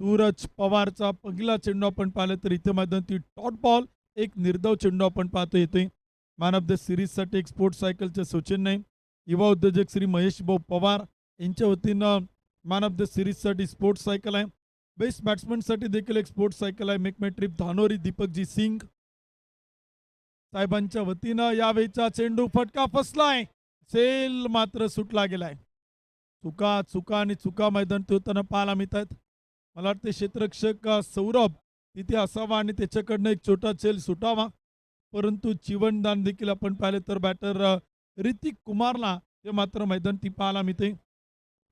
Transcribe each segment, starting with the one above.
सूरज पवारचा पहिला चेंडू आपण पाहिलं तर इथे मैदानावरती डॉट बॉल एक निर्धाव चेंडू आपण पाहतो येतोय. मॅन ऑफ द सिरीजसाठी एक स्पोर्ट्स सायकलचे सचिन नाईक, युवा उद्योजक श्री महेश भाऊ पवार यांच्या वतीनं मॅन ऑफ द सिरीजसाठी स्पोर्ट्स सायकल आहे. बेस्ट बॅट्समनसाठी देखील एक स्पोर्ट्स सायकल आहे. Make my trip Dhanori Deepakji Singh साहेबांच्या वतीनं यावेळीचा चेंडू फटका फसलाय. सेल मात्र सुटला गेलाय. चुका चुका आणि चुका मैदान होताना पाहायला मिळत आहेत. मला वाटते क्षेत्ररक्षक सौरभ तिथे असावा आणि त्याच्याकडनं एक छोटा चेल सुटावा, परंतु जीवनदान देखील आपण पाहिले तर बॅटर ऋतिक कुमारला ते मात्र मैदान ती पाहायला मिळते.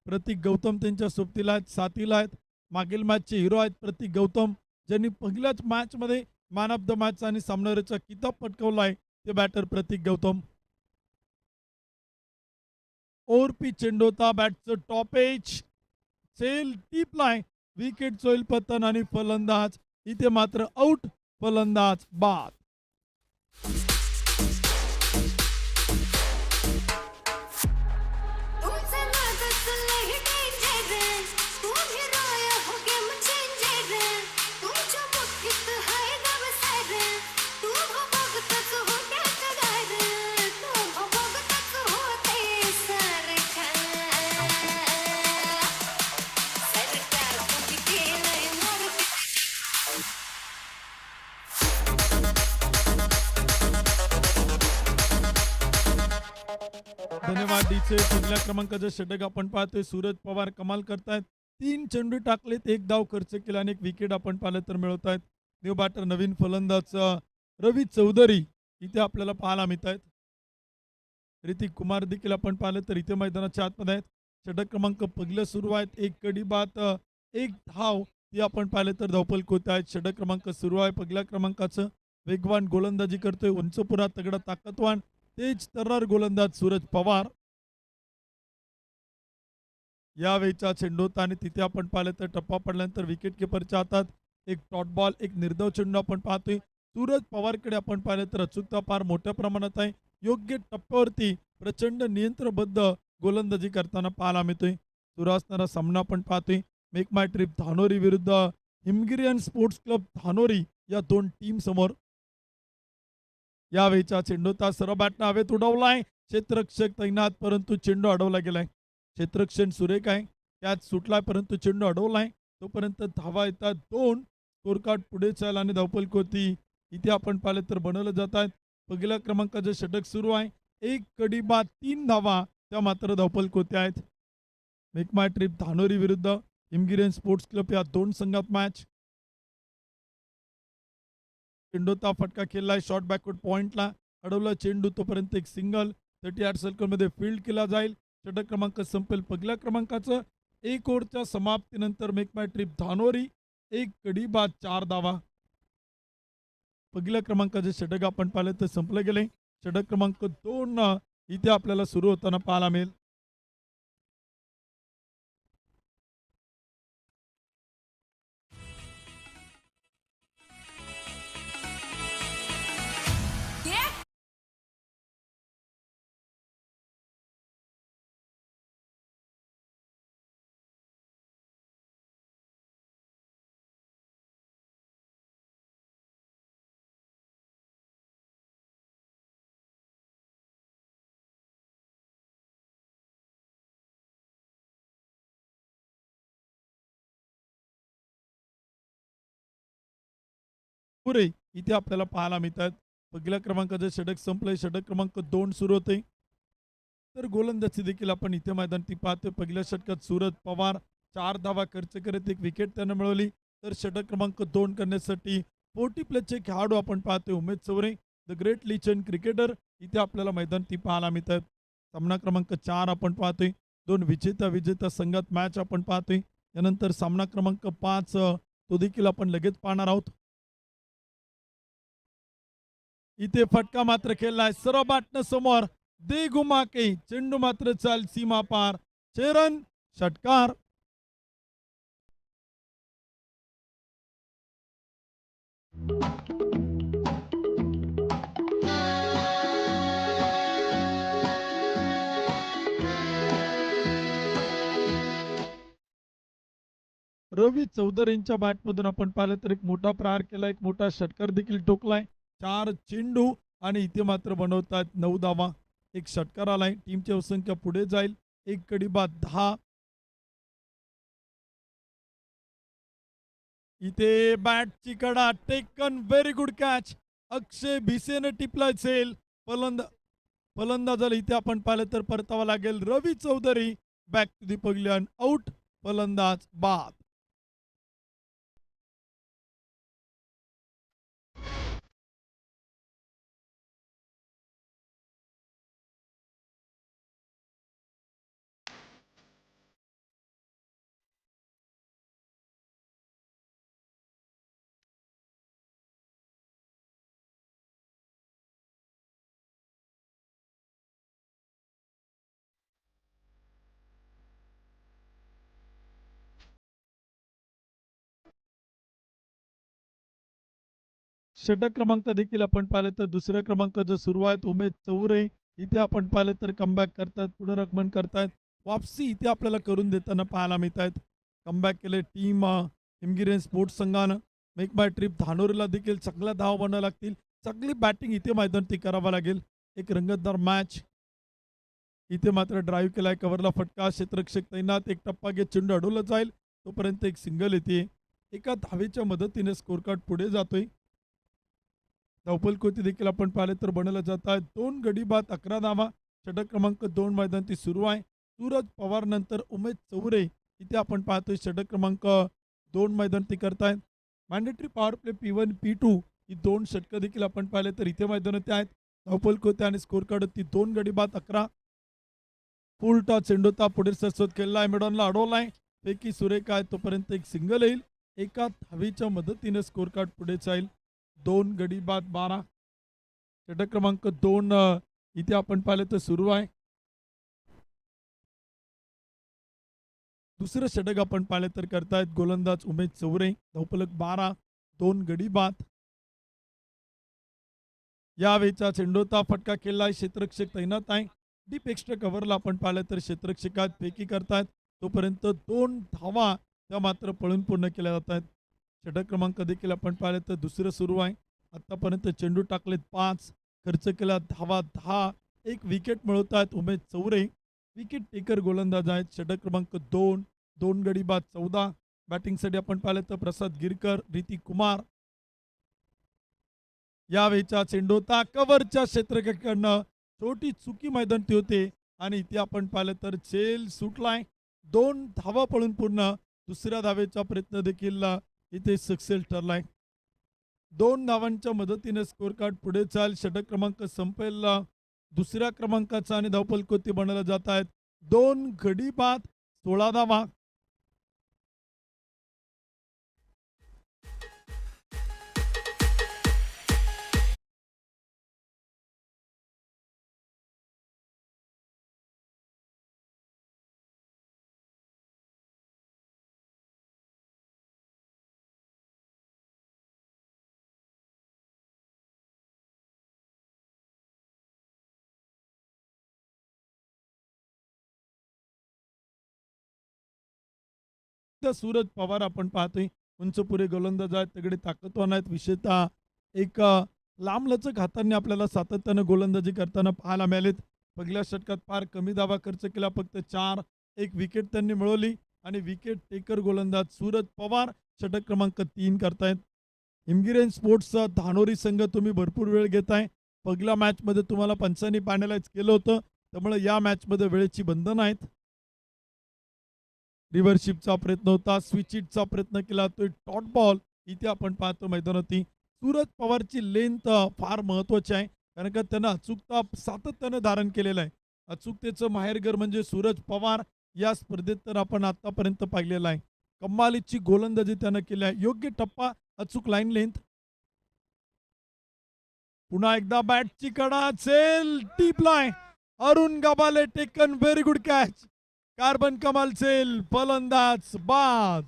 प्रतीक गौतम त्यांच्या सोबतीला आहेत, साथीला आहेत. मागील मॅचचे हिरो आहेत प्रतीक गौतम, ज्यांनी पहिल्याच मॅचमध्ये मॅन ऑफ द मॅच आणि सामनावीराचा किताब पटकावला आहे, ते बॅटर प्रतीक गौतम. ओरपी चेंडू होता, बॅटचं टॉप एज सेल टिपलाय, विकेट होईल पतन आणि फलंदाज इथे मात्र आउट, फलंदाज बाद. धन्यवाद डीचे. पहिल्या क्रमांकाचं षटक आपण पाहतोय. सूरज पवार कमाल करतायत. 3 चेंडू टाकलेत, 1 धाव खर्च केला आणि 1 विकेट आपण पाहिलं तर मिळवत आहेत. न्यू बॅटर नवीन फलंदाज रवी चौधरी इथे आपल्याला पाहायला मिळत आहेत. ऋतिक कुमार देखील आपण पाहिलं तर इथे मैदानाच्या आतमध्ये आहेत. षटक क्रमांक पहिलं सुरू आहेत. 1 कडी बाद 1 धाव ती आपण पाहिलं तर धावफलक होत आहेत. षटक क्रमांक सुरू आहे. पहिल्या क्रमांकाचं वेगवान गोलंदाजी करतोय, उंचपुरा तगडा ताकदवान तेज तर्रार गोलंदाज सूरज पवार. यावेळीचा चेंडू होता आणि तिथे आपण पाहिलं तर टप्पा पडल्यानंतर विकेट किपरच्या हातात एक डॉट बॉल एक निर्धाव चेंडू आपण पाहतोय. सूरज पवारकडे आपण पाहिलं तर अचूकता फार मोठ्या प्रमाणात आहे. योग्य टप्प्यावरती प्रचंड नियंत्रणबद्ध गोलंदाजी करताना पाहायला मिळतोय. सुरू असणारा सामना आपण पाहतोय. मेक माय ट्रिप धानोरी विरुद्ध हिमगिरियन स्पोर्ट्स क्लब धानोरी या 2 टीम समोर. यावेळीचा चेंडूचा सरळ बॅटनं हवेत उडवलाय. क्षेत्ररक्षक तैनात, परंतु चेंडू अडवला गेलाय. क्षेत्ररक्षण सुरेख आहे, त्यात सुटलाय परंतु चेंडू अडवलाय. तोपर्यंत धावा येतात 2. स्कोर कार्ड पुढे चाल आणि धावफलक होती इथे आपण पाहिलं तर बनवलं जात आहेत. पहिल्या क्रमांकाचं षटक सुरू आहे. 1 कडी बाद 3 धावा त्या मात्र धावफलक होत्या आहेत. मेक माय ट्रिप धानोरी विरुद्ध हिमगिरियन स्पोर्ट्स क्लब या 2 संघात मॅच. चेंडूचा फटका खेळलाय शॉर्ट बॅकवर्ड पॉइंटला, अडवला चेंडू, तोपर्यंत एक सिंगल 38 सर्कलमध्ये फील्ड केला जाईल. षटक क्रमांक संपेल. पहिल्या क्रमांकाचं 1 ओव्हरच्या समाप्तीनंतर मेक माय ट्रिप धानोरी 1 कडी बाद 4 धावा. पहिल्या क्रमांकाचे षटक आपण पाहिलं तर संपले गेले. षटक क्रमांक 2 इथे आपल्याला सुरू होताना पाहायला मिळेल. पुरे इथे आपल्याला पाहायला मिळतात. पहिल्या क्रमांकाचं षटक संपलंय. षटक क्रमांक 2 सुरू होते. तर गोलंदाजी देखील आपण इथे मैदानात पाहतोय. पहिल्या षटकात सूरज पवार 4 धावा खर्च करत 1 विकेट त्यानं मिळवली. तर षटक क्रमांक 2 करण्यासाठी 40 प्लसचे खेळाडू आपण पाहतोय. Umesh Chaure the great legend cricketer इथे आपल्याला मैदानात पाहायला मिळतात. सामना क्रमांक 4 आपण पाहतोय. 2 विजेता संघात मॅच आपण पाहतोय. यानंतर सामना क्रमांक 5 तो देखील आपण लगेच पाहणार आहोत. इथे फटका मात्र खेळलाय सरळ बॅटनं समोर, दे घुमा के चेंडू मात्र चाल सीमा पार, 6 रन षटकार. रवी चौधरींच्या बॅटमधून आपण पाहिलं तर एक मोठा प्रहार केला, एक मोठा षटकार देखील ठोकलाय. 4 चेंडू आणि इथे मात्र बनवतात 9 धावा. एक षटकार आलाय. टीमची संख्या पुढे जाईल. एक गडी बाद 10. इथे बॅटची कडा taken very good catch. Akshay भिसेने टिपलाय झेल. फलंदाजाला इथे आपण पाहिलं तर परतावा लागेल. Ravi Chaudhary back to the पगल्यान आउट. फलंदाज बाद. षटक क्रमांक देखील आपण पाहिलं तर दुसऱ्या क्रमांकाचं सुरू आहेत उमेश चौरे. इथे आपण पाहिलं तर कमबॅक करतात, पुनरागमन करतायत. वापसी इथे आपल्याला करून देताना पाहायला मिळत आहेत. कमबॅक केले टीम हिमगिरी स्पोर्ट्स संघानं. मेक माय ट्रिप धानोरीला देखील चांगल्या धावा बनाव्या लागतील. चांगली बॅटिंग इथे मैदानावरती करावं लागेल. एक रंगतदार मॅच. इथे मात्र ड्राईव्ह केलाय, कव्हरला फटका, क्षेत्ररक्षक तैनात. एक टप्पा घेत चेंडू अडवला जाईल तोपर्यंत एक सिंगल येते. एका धावेच्या मदतीने स्कोर कार्ड पुढे जातोय. धावपल कोती देखील आपण पाहिले तर बनवलं जात आहे. 2 गडी बाद 11 धावा. षटक क्रमांक 2 मैदानावरती सुरू आहे. सूरज पवार नंतर उमेश चौरे इथे आपण पाहतोय षटक क्रमांक 2 मैदानावरती करतायत. Mandatory power play P1 P2 ही 2 षटकं देखील आपण पाहिले तर इथे मैदानावरती आहेत. धावपल कोते आणि स्कोर कार्ड ती 2 गडी बाद 11. फुल टॉस चेंडूता पुढे सरस्वत केला आहे, मेडॉनला अडवलाय. पैकी सुरेख आहे तोपर्यंत एक सिंगल येईल. एका धावेच्या मदतीने स्कोर कार्ड पुढे जाईल. 2 गडी बाद 12. षटक क्रमांक 2 इथे आपण पाहिलं तर सुरू आहे. दुसरं षटक आपण पाहिलं तर करतायत गोलंदाज उमेश चौरे. धावफलक 12. 2 गडी बाद. यावेळीचा चेंडूचा फटका केलाय, क्षेत्ररक्षक तैनात आहे. डीप एक्स्ट्रा कव्हरला आपण पाहिलं तर क्षेत्ररक्षकात फेकी करतायत तोपर्यंत 2 धावा त्या मात्र पळून पूर्ण केल्या जात आहेत. षटक क्रमांक देखील आपण पाहिलं तर दुसरं सुरू आहे. आतापर्यंत चेंडू टाकलेत 5, खर्च केला धावा 10. एक विकेट मिळवतात उमेश चौरे. विकेट टेकर गोलंदाज आहेत. षटक क्रमांक 2. 2 गडी बाद 14. बॅटिंगसाठी आपण पाहिलं तर प्रसाद गिरकर, ऋतिक कुमार. यावेळीचा चेंडूता कव्हरच्या क्षेत्ररक्षकाकडनं छोटी चुकी मैदानती होते आणि इथे आपण पाहिलं तर झेल सुटलाय. 2 धावा पळून पूर्ण. दुसऱ्या धावेचा प्रयत्न देखील इथे सक्सेस ठरलाय. 2 धावांच्या मदतीने स्कोर कार्ड पुढे चाल. षटक क्रमांक संपेल. दुसऱ्या क्रमांकाचा आणि धावफल कोती बनवल्या जात आहेत. 2 गडी बाद 16 धावा. सूरज पवार आपण पाहतोय उंच पुरे गोलंदाज आहेत, तगडे ताकदवान आहेत. विशेषतः एक लांबलचक हातांनी आपल्याला सातत्यानं गोलंदाजी करताना पाहायला मिळालेत. पहिल्या षटकात फार कमी धावा खर्च केला, फक्त 4. एक विकेट त्यांनी मिळवली आणि विकेट टेकर गोलंदाज सूरज पवार षटक क्रमांक 3 करतायत. हिमगिरी स्पोर्ट्सचा धानोरी संघ तुम्ही भरपूर वेळ घेताय. पहिल्या मॅचमध्ये तुम्हाला पंचांनी पॅनलाइज केलं होतं, त्यामुळे या मॅचमध्ये वेळेची बंधनं आहेत. रिव्हर्शिपचा प्रयत्न होता, स्विच हिटचा प्रयत्न केला, तो डॉट बॉल इथे आपण पाहतो मैदानावरती. सूरज पवारची लेंथ फार महत्वाची आहे, कारण का त्यानं अचूकता सातत्यानं धारण केलेलं आहे. अचूकतेचं माहेरघर म्हणजे सूरज पवार. या स्पर्धेत तर आपण आतापर्यंत पाहिलेलं आहे. कमालीची गोलंदाजी त्यानं केली आहे. योग्य टप्पा, अचूक लाईन लेंथ. पुन्हा एकदा बॅटची कडा असेल, टीपलाय. Arun Gabale taken very good catch. कार्बन कमाल सेल, फलंदाज बाद.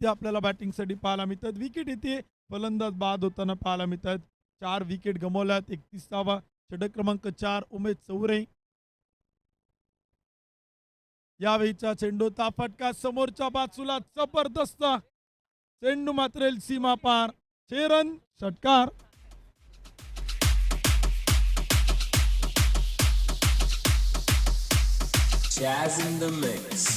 ते आपल्याला बॅटिंगसाठी पाहायला मिळतात. विकेट येते, फलंदाज बाद होताना पाहायला मिळतात. 4 विकेट गमावल्यात. 31वा षटक क्रमांक 4 उमेश चौरे. यावेळीचा चेंडूचा फटका समोरच्या बाजूला जबरदस्त चेंडू मात्र सीमा पार. 6 रन षटकार. Jazz in the mix.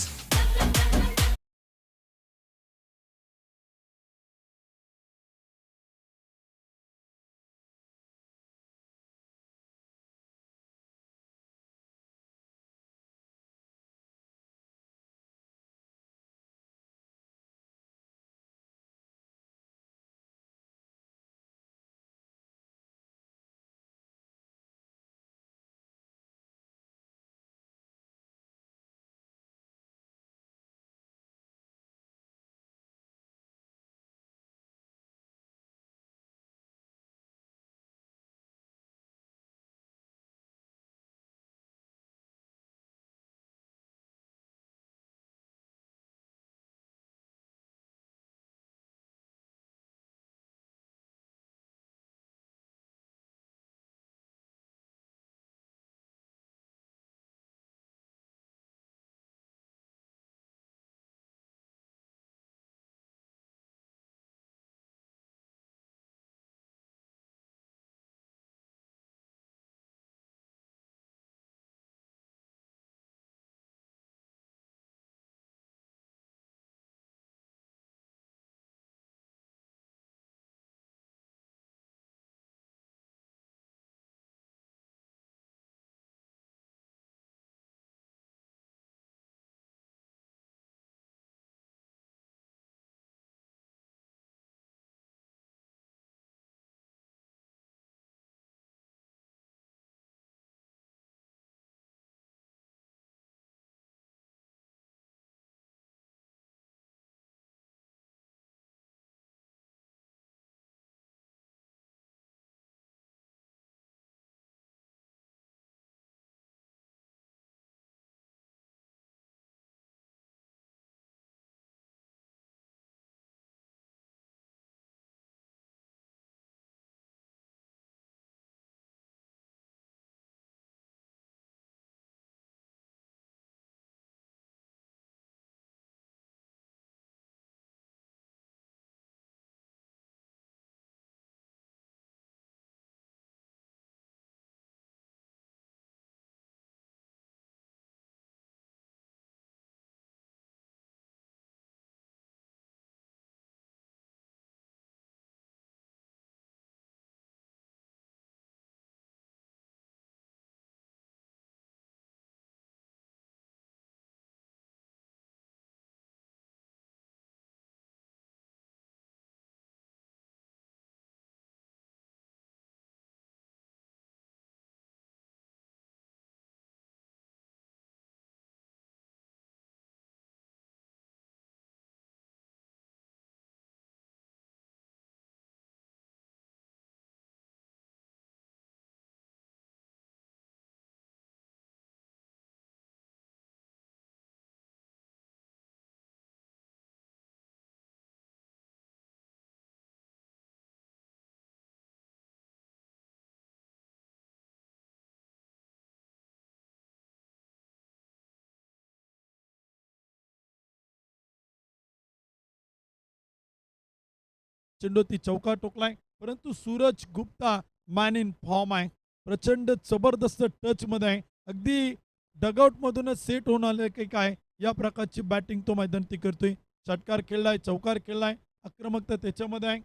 चेंडू ती चौका टोकलाय, परंतु Suraj Gupta man in form आहे. प्रचंड जबरदस्त टच मध्ये आहे. अगदी डगआउट मधूनच सेट होऊन आले की काय या प्रकारची बॅटिंग तो मैदानी करतोय. षटकार खेळलाय, चौकार खेळलाय, आक्रमकता त्याच्यामध्ये आहे.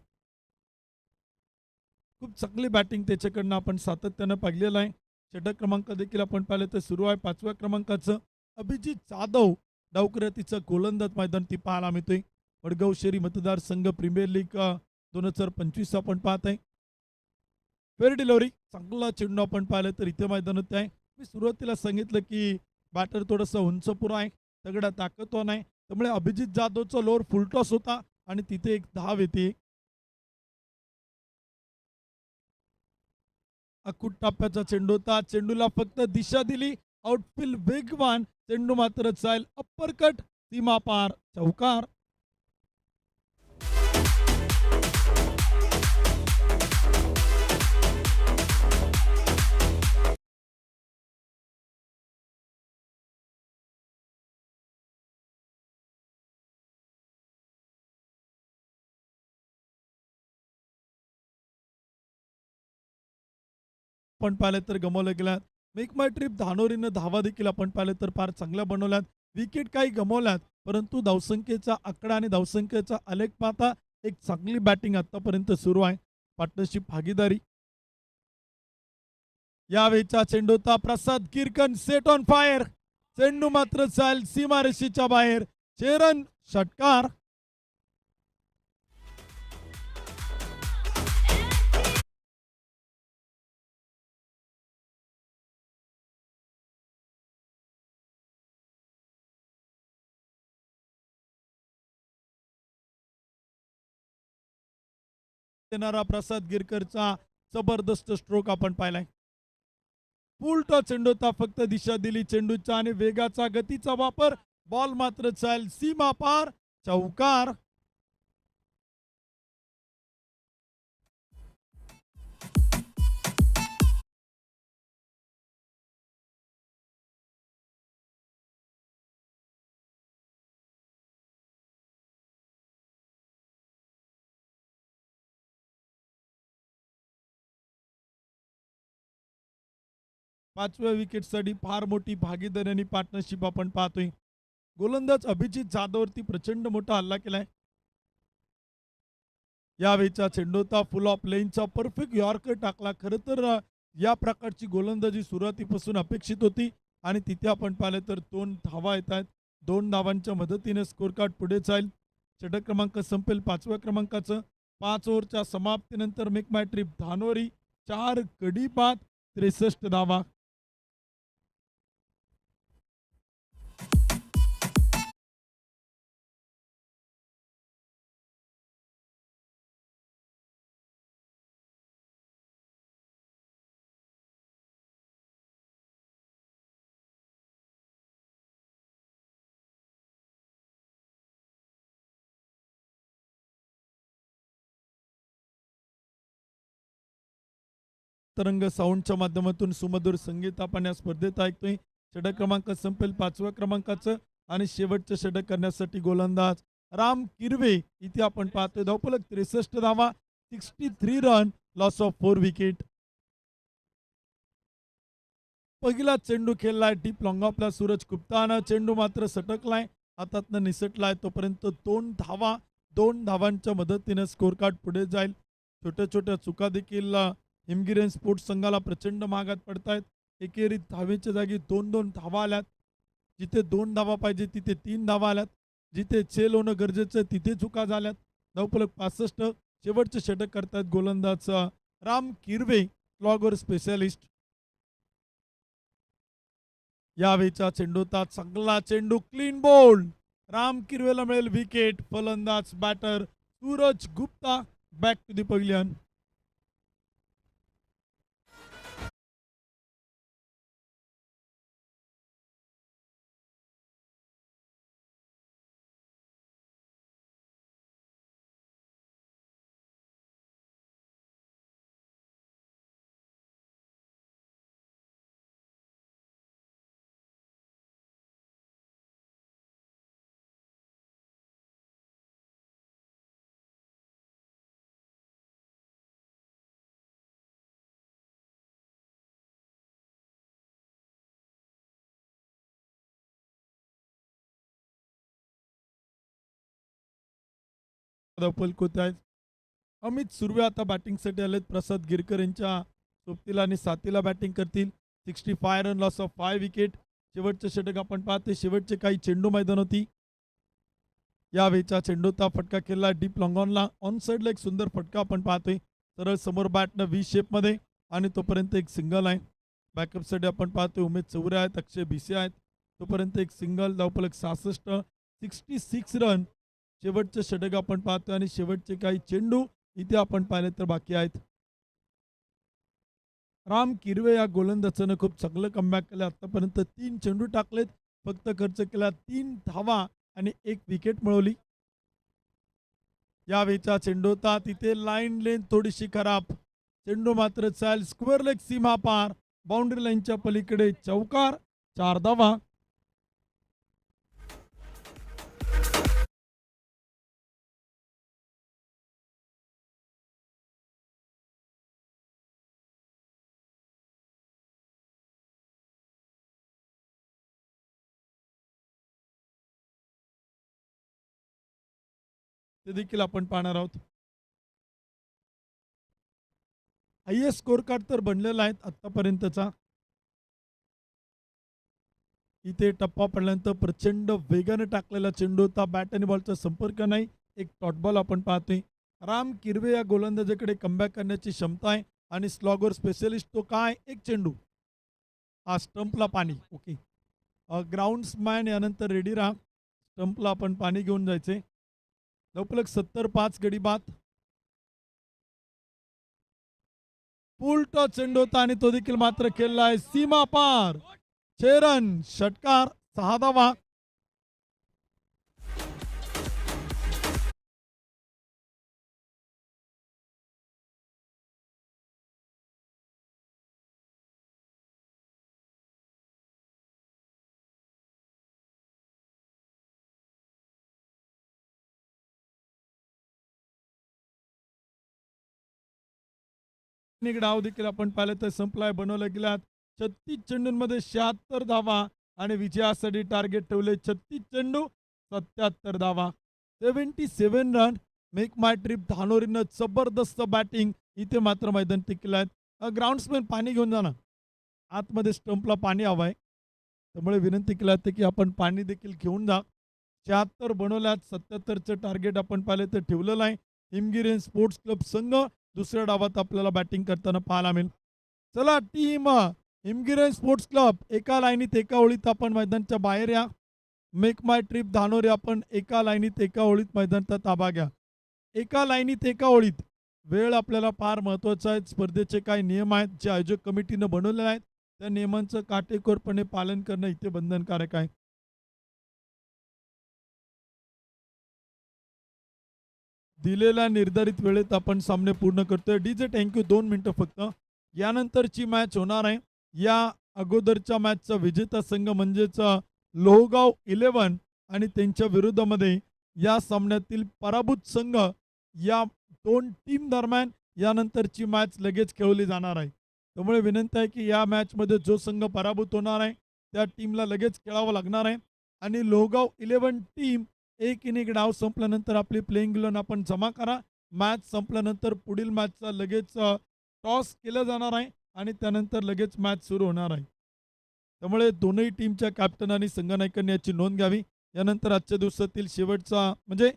खूप चांगली बॅटिंग त्याच्याकडनं आपण सातत्यानं पाहिलेलं आहे. षटक क्रमांक देखील आपण पाहिलं तर सुरू आहे 5व्या क्रमांकाचं. अभिजित जाधव डावखुरातीचा गोलंदाज मैदानी पाहायला मिळतोय. वडगाव शहरी मतदारसंघ प्रीमियर लीग 2025 आपण पाहत आहे. फेअर डिलिव्हरी चांगला चेंडू आपण पाहिलं तर इथे मैदानात आहे. मी सुरुवातीला सांगितलं की बॅटर थोडासा उंच पुरा आहे, तगडा ताकदवान आहे. त्यामुळे अभिजित जाधवचा लोअर फुलटॉस होता आणि तिथे एक धाव येते. अकुट टप्प्याचा चेंडू होता. चेंडूला फक्त दिशा दिली. आउटफील्ड वेगवान चेंडू मात्र जाईल अप्परकट सीमा पार चौकार. आपण पाहिलं तर गमावल्या गेल्यात. मेक माय ट्रिप धानोरीनं धावा देखील आपण पाहिलं तर फार चांगल्या बनवल्यात. विकेट काही गमावल्यात, परंतु धावसंख्येचा आकडा आणि धावसंख्येचा आलेख पाहता एक चांगली बॅटिंग आतापर्यंत सुरू आहे. पार्टनरशिप भागीदारी. यावेळीचा चेंडू होता प्रसाद गिरकन सेट ऑन फायर. चेंडू मात्र जाईल सीमारेषेच्या बाहेर. चेरन षटकार. येणारा प्रसाद गिरकरचा जबरदस्त स्ट्रोक आपण पाहिलाय. उलटा चेंडू होता, फक्त दिशा दिली चेंडूचा आणि वेगाचा गतीचा वापर. बॉल मात्र जाईल सीमा पार. चौकार. पाचव्या विकेटसाठी फार मोठी भागीदारी आणि पार्टनरशिप आपण पाहतोय. गोलंदाज अभिजित जाधववरती प्रचंड मोठा हल्ला केलाय. यावेळीचा चेंडू होता फुल ऑफ लेनचा परफेक्ट यॉर्कर टाकला. खरं तर या प्रकारची गोलंदाजी सुरुवातीपासून अपेक्षित होती आणि तिथे आपण पाहिलं तर 2 धावा येत आहेत. 2 धावांच्या मदतीने स्कोर कार्ड पुढे जाईल. षटक क्रमांक संपेल 5व्या क्रमांकाचं. 5 ओव्हरच्या समाप्तीनंतर मेक माय ट्रिप धानोरी 4 गडी बाद 63 धावा. तरंग साऊंडच्या माध्यमातून सुमधुर संगीत आपण या स्पर्धेत ऐकतोय. षटक क्रमांक संपेल 5व्या क्रमांकाचं आणि शेवटचं षटक करण्यासाठी गोलंदाज राम किरवे इथे आपण पाहतोय. धावफलक 63 धावा, 63 रन, लॉस ऑफ 4 विकेट. पहिला चेंडू खेळलाय डीप लॉंग ऑफला सूरज गुप्तानं. चेंडू मात्र सटकलाय, हातातनं निसटलाय. तोपर्यंत 2 धावा, 2 धावांच्या मदतीनं स्कोर कार्ड पुढे जाईल. छोट्या छोट्या चुका देखील हिमगिरी स्पोर्ट्स संघाला प्रचंड महागात पडतायत. एकेरी धावेच्या जागी 2-2 धावा आल्यात. जिथे 2 धावा पाहिजे तिथे 3 धावा आल्यात. जिथे चेल होणं गरजेचं आहे तिथे चुका झाल्यात. धावफलक 65. शेवटचे षटक करतायत गोलंदाज राम किरवे, स्लॉगर स्पेशलिस्ट. यावेळीचा चेंडू होता चांगला चेंडू, क्लीन बोल्ड. राम किरवेला मिळेल विकेट. फलंदाज batter Suraj Gupta back to the pavilion. धावफलक आहेत. अमित सुर्वे आता बॅटिंगसाठी आलेत. प्रसाद गिरकर यांच्या सोबतीला आणि साथीला बॅटिंग करतील. 65 रन, लॉस ऑफ 5 विकेट. शेवटचे षटक आपण पाहते. शेवटचे काही चेंडू मैदान होती. यावेळीचा चेंडूचा फटका खेळला डीप लॉंगॉनला. ऑन साईडला एक सुंदर फटका आपण पाहतोय. सरळ समोर बॅटनं व्ही शेपमध्ये आणि तोपर्यंत एक सिंगल आहे. बॅकअपसाठी आपण पाहतोय उमेश चौरे आहेत, अक्षय भिसे आहेत. तोपर्यंत एक सिंगल. धावफलक 66. 66 रन. शेवटचे षटक आपण पाहतोय आणि शेवटचे काही चेंडू इथे आपण पाहिले तर बाकी आहेत. राम किरवे या गोलंदाजानं खूप चांगलं कमबॅक केलं. आतापर्यंत 3 चेंडू टाकलेत, फक्त खर्च केला 3 धावा आणि 1 विकेट मिळवली. यावेळीचा चेंडू होता तिथे लाईन लेन थोडीशी खराब. चेंडू मात्र चाल स्क्वेअर लेग सीमा पार, बाउंड्री लाईनच्या पलीकडे चौकार, 4 धावा. ते देखील आपण पाहणार आहोत. हायएस्ट स्कोर कार्ड तर बनलेला आहे आतापर्यंतचा. इथे टप्पा पडल्यानंतर प्रचंड वेगाने टाकलेला चेंडू होता. बॅट आणि बॉलचा संपर्क नाही. एक डॉट बॉल आपण पाहतोय. राम किरवे या गोलंदाजाकडे कमबॅक करण्याची क्षमता आहे आणि स्लॉगर स्पेशलिस्ट तो काय एक चेंडू. हा स्टंपला पाणी. ओके. ग्राउंड्समॅन यानंतर रेडी राहा. स्टंपला आपण पाणी घेऊन जायचे. लवकरच 70-5 गडी बाद. फुल टॉस चेंडू होता आणि तो देखील मात्र खेळलाय सीमा पार. 6 रन, षटकार, 6 धावा. डाव देखील आपण पाहिलं तर संपलाय. बनवला गेला 36 चेंडूंमध्ये 76 धावा आणि विजयासाठी टार्गेट ठेवले 36 चेंडू 77 धावा. 77 रन. मेक माय ट्रिप धानोरीनं जबरदस्त बॅटिंग इथे मात्र मैदान टिकलं आहे. ग्राउंड्समॅन पाणी घेऊन जा ना. आतमध्ये स्टंपला पाणी हवं आहे. त्यामुळे विनंती केली जाते की आपण पाणी देखील घेऊन जा. 76 बनवल्यात. 77चं टार्गेट आपण पाहिलं तर ठेवलेलं आहे. हिमगिरी स्पोर्ट्स क्लब संघ दुसऱ्या डावात आपल्याला बॅटिंग करताना पाहायला मिळेल. चला टीम हिमगिरी स्पोर्ट्स क्लब एका लाईनीत एका ओळीत आपण मैदानच्या बाहेर या. मेक माय ट्रिप धानोरी आपण एका लाईनीत एका ओळीत मैदानाचा ताबा घ्या. एका लाईनीत एका ओळीत. वेळ आपल्याला फार महत्त्वाचा आहे. स्पर्धेचे काही नियम आहेत जे आयोजक कमिटीनं बनवलेले आहेत. त्या नियमांचं काटेकोरपणे पालन करणं इथे बंधनकारक आहे. दिलेल्या निर्धारित वेळेत आपण सामने पूर्ण करतोय. DJ thank you. 2 मिनिटं फक्त. यानंतरची मॅच होणार आहे. या अगोदरच्या मॅचचा विजेता संघ म्हणजेच लोहगाव 11 आणि त्यांच्या विरोधामध्ये या सामन्यातील पराभूत संघ या 2 टीम दरम्यान यानंतरची मॅच लगेच खेळवली जाणार आहे. त्यामुळे विनंती आहे की या मॅचमध्ये जो संघ पराभूत होणार आहे त्या टीमला लगेच खेळावं लागणार आहे. आणि लोहगाव 11 टीम एक इनिंग डाव संपल्यानंतर आपली प्लेइंग 11 आपण जमा करा. मॅच संपल्यानंतर पुढील मॅचचा लगेच टॉस केलं जाणार आहे आणि त्यानंतर लगेच मॅच सुरू होणार आहे. त्यामुळे दोनही टीमच्या कॅप्टन आणि संघनायकांनी याची नोंद घ्यावी. यानंतर आजच्या दिवसातील शेवटचा म्हणजे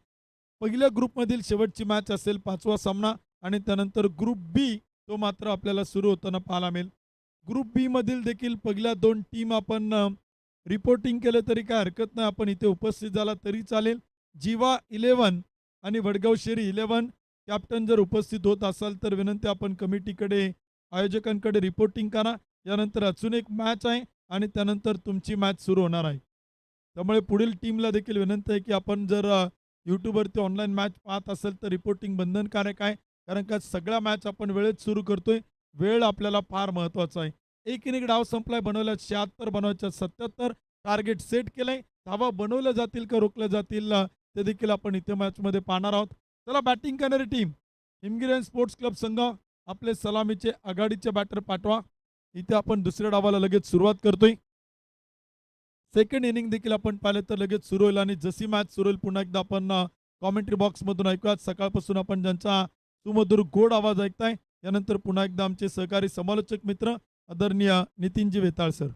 पहिल्या ग्रुपमधील शेवटची मॅच असेल 5वा सामना आणि त्यानंतर ग्रुप बी तो मात्र आपल्याला सुरू होताना पाहायला मिळेल. ग्रुप बी मधील देखील पहिल्या 2 टीम आपण रिपोर्टिंग केलं तरी काय हरकत नाही. आपण इथे उपस्थित झाला तरी चालेल. जीवा 11 आणि वडगाव शेरी 11 कॅप्टन जर उपस्थित होत असाल तर विनंती आपण कमिटीकडे आयोजकांकडे रिपोर्टिंग करा. यानंतर अजून एक मॅच आहे आणि त्यानंतर तुमची मॅच सुरू होणार आहे. त्यामुळे पुढील टीमला देखील विनंती आहे की आपण जर यूट्यूबवरती ऑनलाईन मॅच पाहत असेल तर रिपोर्टिंग बंधनकारक आहे. कारण का सगळ्या मॅच आपण वेळेत सुरू करतोय. वेळ आपल्याला फार महत्त्वाचा आहे. एक इनिंग डाव संपलाय. बनवल्या 76 बनवायच्या 77. टार्गेट सेट केलंय. धावा बनवल्या जातील का रोखल्या जातील ते देखील आपण इथे मॅचमध्ये पाहणार आहोत. चला बॅटिंग करणारी टीम हिमगिरी स्पोर्ट्स क्लब संघ आपले सलामीचे आघाडीचे बॅटर पाठवा. इथे आपण दुसऱ्या डावाला लगेच सुरुवात करतोय. सेकंड इनिंग देखील आपण पाहिलं तर लगेच सुरू होईल आणि जशी मॅच सुरू होईल पुन्हा एकदा आपण कॉमेंट्री बॉक्समधून ऐकूयात. सकाळपासून आपण ज्यांचा सुमधुर गोड आवाज ऐकताय यानंतर पुन्हा एकदा आमचे सहकारी समालोचक मित्र आदरणीय नितीनजी वेताळ सर.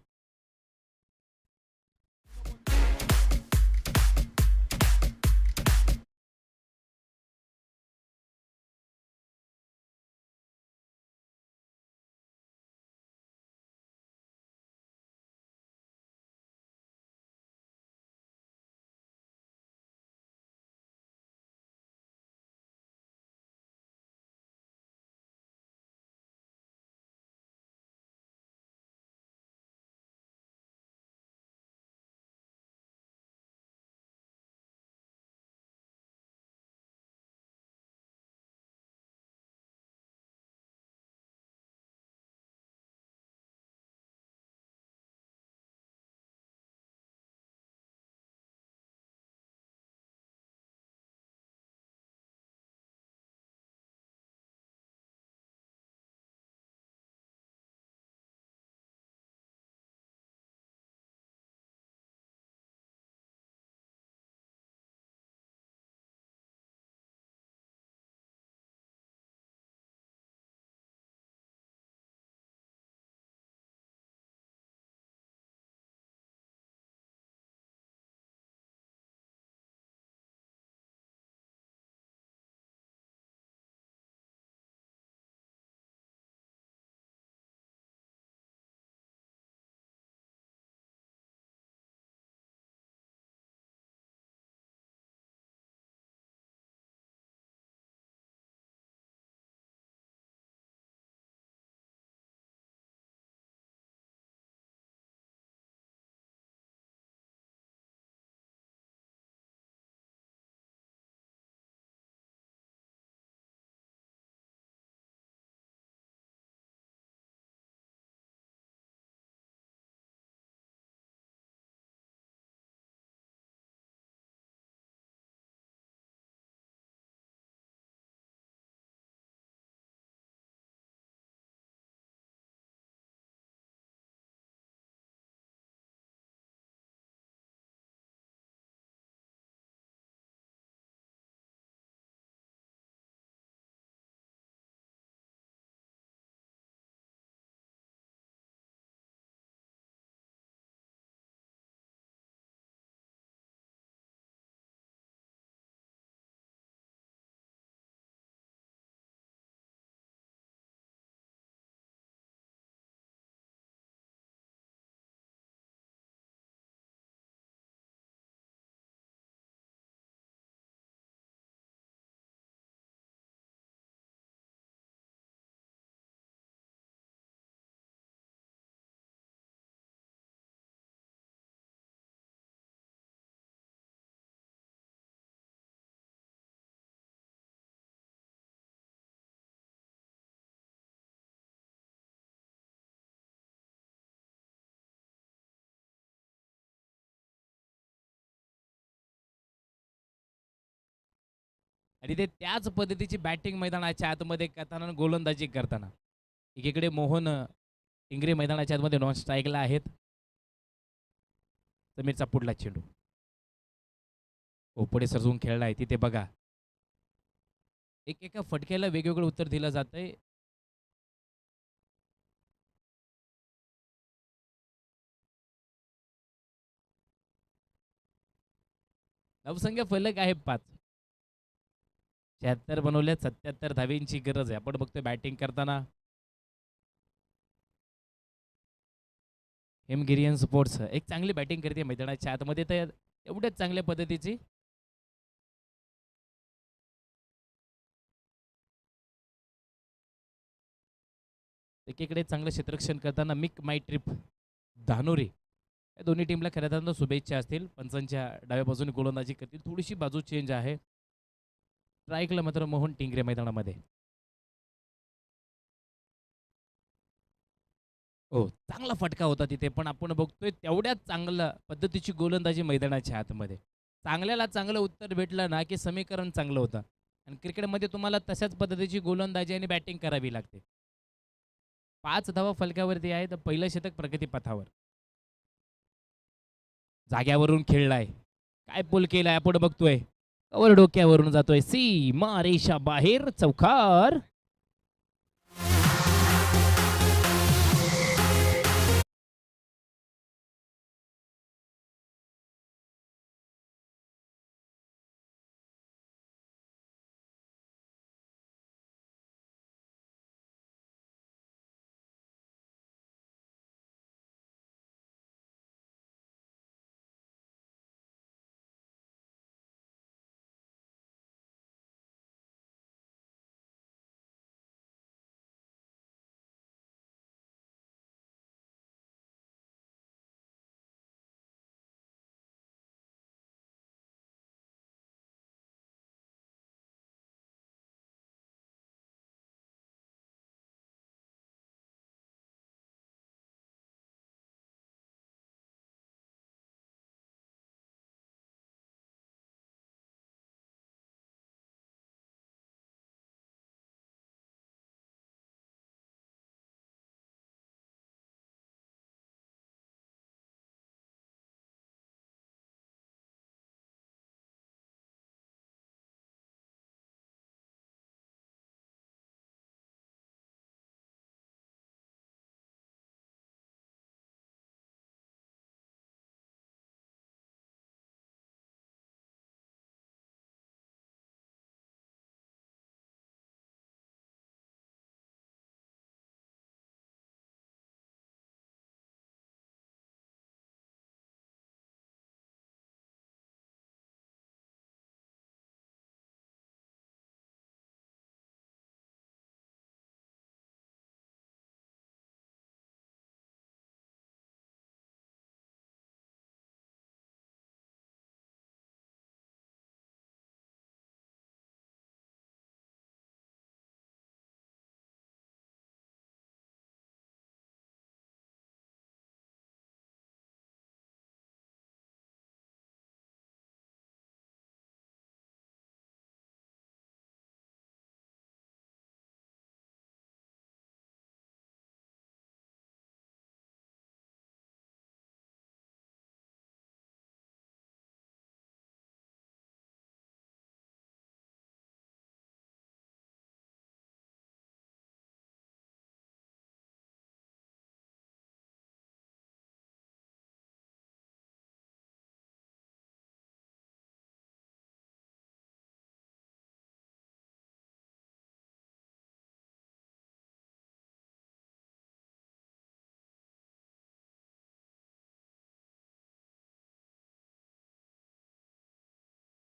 आणि ते त्याच पद्धतीची बॅटिंग मैदानाच्या आतमध्ये करताना आणि गोलंदाजी करताना. एकीकडे मोहन इंगरे मैदानाच्या आतमध्ये नॉन स्ट्राईकला आहेत. समीरचा पुढला चेंडू पुढे सरजून खेळला आहे तिथे बघा. एका फटक्याला वेगवेगळं उत्तर दिलं जातंय. धावसंख्या फलक आहे 5. 76 बनवल्यात, 77 धावेंची गरज आहे. आपण बघतोय बॅटिंग करताना हिमगिरियन स्पोर्ट्स एक चांगली बॅटिंग करते मैदानाच्या आतमध्ये, तर एवढ्याच चांगल्या पद्धतीची एकीकडे चांगलं क्षेत्ररक्षण करताना मिक माय ट्रिप धानोरी या दोन्ही टीमला खऱ्या अर्थानं शुभेच्छा असतील. पंचांच्या डाव्या बाजूने गोलंदाजी करतील. थोडीशी बाजू चेंज आहे. स्ट्राईकला मात्र मोहन टिंगरे मैदानामध्ये. हो, चांगला फटका होता तिथे, पण आपण बघतोय तेवढ्याच चांगल्या पद्धतीची गोलंदाजी मैदानाच्या आतमध्ये. चांगल्याला चांगलं उत्तर भेटलं ना की समीकरण चांगलं होतं. आणि क्रिकेटमध्ये तुम्हाला तशाच पद्धतीची गोलंदाजी आणि बॅटिंग करावी लागते. 5 धावा फलकावरती आहेत. पहिलं शतक प्रगतीपथावर. जाग्यावरून खेळलाय. काय पूल केलाय आपण बघतोय. कवर डोक्यावरून जातोय. सीमा रेषा बाहेर चौकार.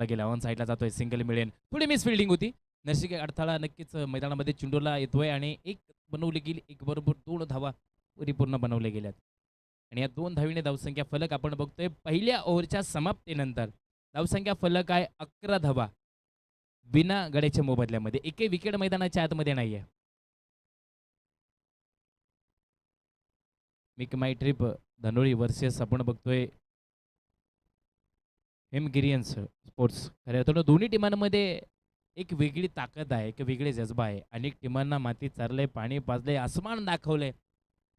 गेला ऑन साईडला जातोय. सिंगल मिळेल. थोडी मिस फिल्डिंग होती. नरसिक अडथळा नक्कीच मैदानामध्ये चेंडूला येतोय आणि एक बनवली गेली. एक बरोबर 2 धावा परिपूर्ण बनवल्या गेल्यात. आणि या 2 धावीने धावसंख्या फलक आपण बघतोय पहिल्या ओव्हरच्या समाप्तीनंतर धावसंख्या फलक आहे 11 धावा बिना गड्याच्या मोबदल्यामध्ये. एकही विकेट मैदानाच्या आतमध्ये नाहीये. मिक माय ट्रिप धनोळी वर्सेस आपण बघतोय हिमगिरियन्स स्पोर्ट्स. खऱ्या अर्थानं दोन्ही टीमांमध्ये एक वेगळी ताकद आहे, एक वेगळी जज्बा आहे. अनेक टीमांना मातीत चारलंय, पाणी पाजलंय, आसमान दाखवलंय.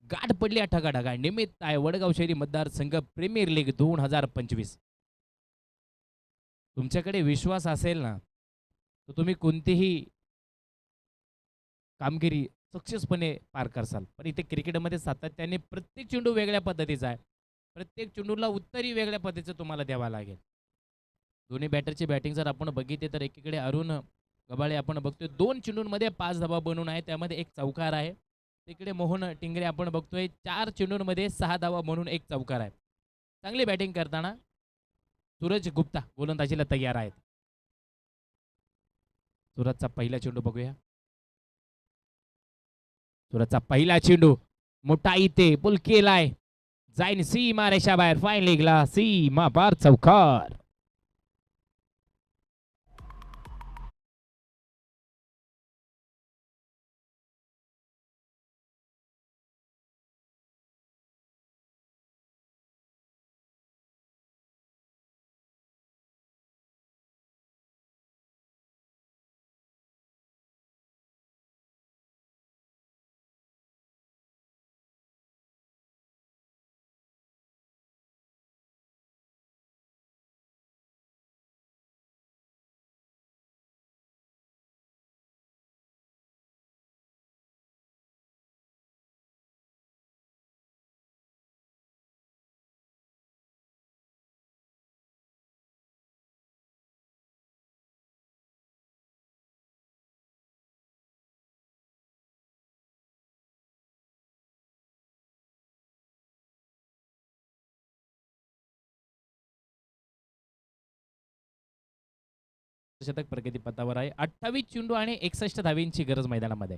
गाठ पडली ठगाठगा. निमित्त आहे वडगाव शहरी मतदारसंघ प्रीमियर लीग 2025. तुमच्याकडे विश्वास असेल ना, तर तुम्ही कोणतीही कामगिरी सक्सेसपणे पार करसाल. पण इथे क्रिकेटमध्ये सातत्याने प्रत्येक चेंडू वेगळ्या पद्धतीचा आहे. प्रत्येक चेंडूला उत्तरही वेगळ्या पद्धतीचं तुम्हाला द्यावं लागेल. दोन्ही बॅटरची बॅटिंग जर आपण बघितली तर एकीकडे अरुण गबाळे आपण बघतोय 2 चेंडूंमध्ये 5 धावा बनवून आहे. त्यामध्ये एक चौकार आहे. तिकडे मोहन टिंगरे आपण बघतोय 4 चेंडूंमध्ये 6 धावा म्हणून एक चौकार आहे. चांगली बॅटिंग करताना सूरज गुप्ता गोलंदाजीला तयार आहेत. सूरजचा पहिला चेंडू बघूया. सूरजचा पहिला चेंडू मोठा इथे पुल केलाय. जाईन सीमा रेषाबाहेर फाईन लेगला सीमा पार चौकार. शतक प्रगती पथावर आहे. 28 चेंडू आणि 61 धावींची गरज मैदानामध्ये.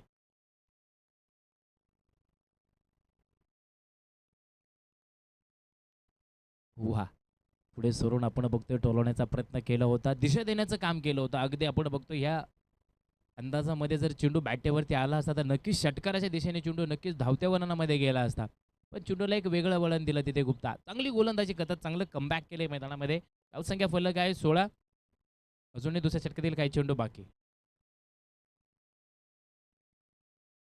वा पुढे सरून आपण बघतोय टोलवण्याचा प्रयत्न केला होता. दिशा देण्याचं काम केलं होतं. अगदी आपण बघतो ह्या अंदाजामध्ये जर चेंडू बॅटेवरती आला असता तर नक्कीच षटकाराच्या दिशेने चेंडू नक्कीच धावत्या वळणामध्ये गेला असता. पण चेंडूला एक वेगळं वळण दिलं तिथे गुप्ता. चांगली गोलंदाजी करतात. चांगलं कमबॅक केले मैदानामध्ये. धावसंख्या फलक आहे 16. अजूनही दुसऱ्या षटकातील काही चेंडू बाकी.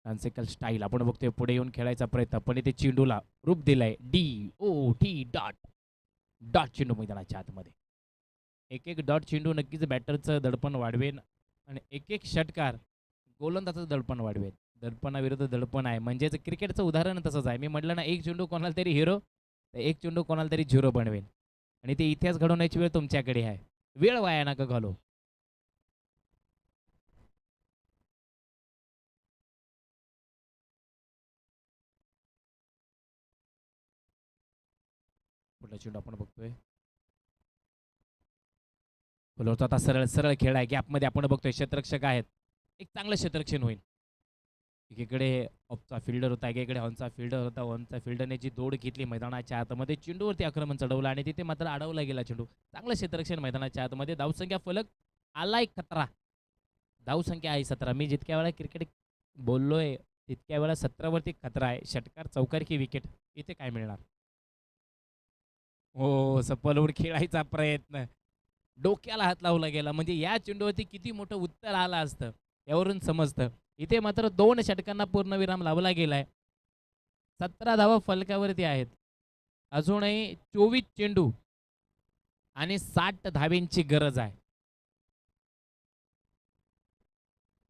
डान्सिकल स्टाईल आपण बघतोय पुढे येऊन खेळायचा प्रयत्न पण इथे चेंडूला रूप दिलंय DOT डॉट डॉट चेंडू मैदानाच्या आतमध्ये. एक एक डॉट चेंडू नक्कीच बॅटरचं दडपण वाढवेल आणि एक एक षटकार गोलंदाजाचं दडपण वाढवेल. दडपणाविरुद्ध दडपण आहे म्हणजेच क्रिकेटचं उदाहरण तसंच आहे. मी म्हटलं ना एक चेंडू कोणाला तरी हिरो तर एक चेंडू कोणाला तरी झिरो बनवेल आणि ते इतिहास घडवण्याची वेळ तुमच्याकडे आहे. वेळ वाया नका घालू. पुढला चेंडू आपण बघतोय. बोलवतो आता सरळ सरळ खेळ आहे. गॅपमध्ये आपण बघतोय क्षेत्ररक्षक आहेत. एक चांगलं क्षेत्ररक्षण होईल. एकीकडे ऑफचा फिल्डर होता एकीकडे ऑनचा फिल्डर होता. ऑनचा फिल्डरने जी दौड घेतली मैदानाच्या आतमध्ये चेंडूवरती आक्रमण चढवलं आणि तिथे मात्र अडवला गेला चेंडू. चांगलं क्षेत्ररक्षण मैदानाच्या आतमध्ये. धावसंख्या फलक आलाय 17. धावसंख्या आहे 17. मी जितक्या वेळा क्रिकेट बोललोय तितक्या वेळा 17 वरती खतरा आहे. षटकार चौकार की विकेट इथे काय मिळणार. हो सपलवून खेळायचा प्रयत्न डोक्याला हात लावला गेला. म्हणजे या चेंडूवरती किती मोठं उत्तर आलं असतं यावरून समजतं. इथे मात्र 2 षटकांना पूर्णविराम लावला गेलाय. 17 धावा फलकावरती आहेत. अजूनही 24 चेंडू आणि 60 धावेंची गरज आहे.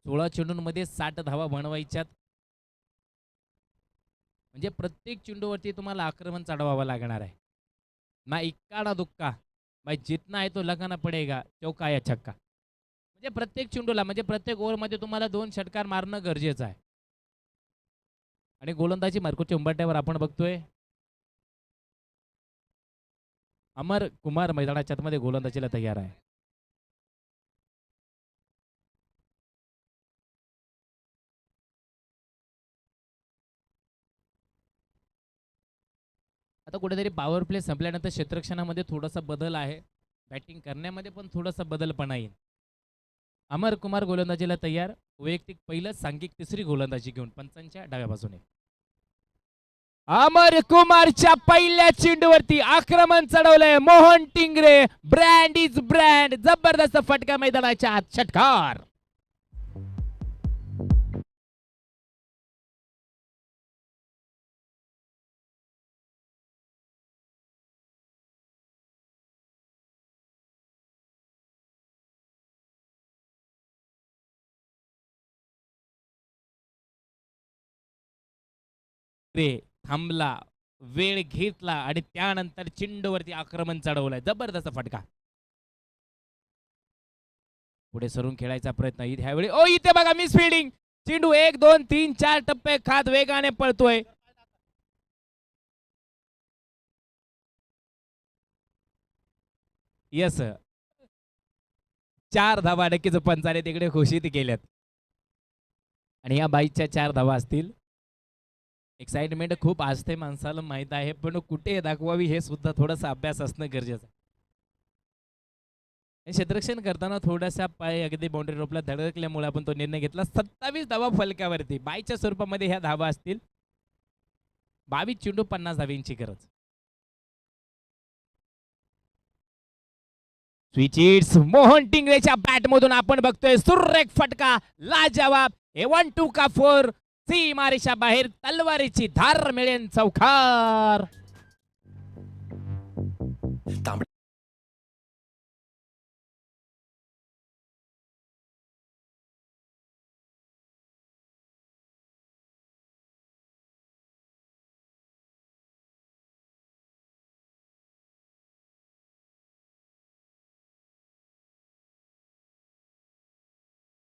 16 चेंडूंमध्ये 60 धावा बनवायच्यात. म्हणजे प्रत्येक चेंडूवरती तुम्हाला आक्रमण चढवावं लागणार आहे. ना इक्का ना दुक्का भाई जितना है तो लगाना पडेगा चौका या छक्का. म्हणजे प्रत्येक चेंडूला म्हणजे प्रत्येक ओव्हरमध्ये तुम्हाला 2 षटकार मारणं गरजेचं आहे. आणि गोलंदाजी मार्कोच्या उंबरठ्यावर आपण बघतोय अमर कुमार मैदानाच्या आतमध्ये गोलंदाजीला तयार आहे. आता कुठेतरी पॉवर प्ले संपल्यानंतर क्षेत्ररक्षणामध्ये थोडासा बदल आहे. बॅटिंग करण्यामध्ये पण थोडासा बदल पण येईल. अमर कुमार गोलंदाजीला तयार. वैयक्तिक पहिलं सांघिक तिसरी गोलंदाजी घेऊन पंचांच्या डाव्या बाजूने. अमर कुमारच्या पहिल्या चेंडूवरती आक्रमण चढवलंय Mohan Tingre. Brand is brand. जबरदस्त फटका मैदानाच्या आत. षटकार. थांबला, वेळ घेतला आणि त्यानंतर चेंडूवरती आक्रमण चढवलंय. जबरदस्त फटका. पुढे सरून खेळायचा प्रयत्न ह्यावेळी. ओ इथे बघा मिस फिल्डिंग. चेंडू 1 2 3 4 टप्पे खात वेगाने पळतोय. यस, 4 धावा नक्कीच पंचाने तिकडे घोषित केल्यात आणि या बाईच्या 4 धावा असतील. एक्साइटमेंट खूप असते माणसाला माहित आहे, पण कुठे दाखवावी हे सुद्धा थोडासा अभ्यास असणं गरजेचं आहे. क्षेत्ररक्षण करताना थोडासा पाय अगदी बाउंड्री रोपला धडकल्यामुळे आपण तो निर्णय घेतला. 27 धावा फलकावरती बाईच्या स्वरूपामध्ये ह्या धावा असतील. 22 चेंडू 50 धावींची गरज. स्विचिट्स मोहन टिंगरेच्या बॅट मधून आपण बघतोय सुरेख फटका. लाजवाब. हे 1-2 का 4. सीमारेषा बाहेर तलवारीची धार मिळेल. चौकार.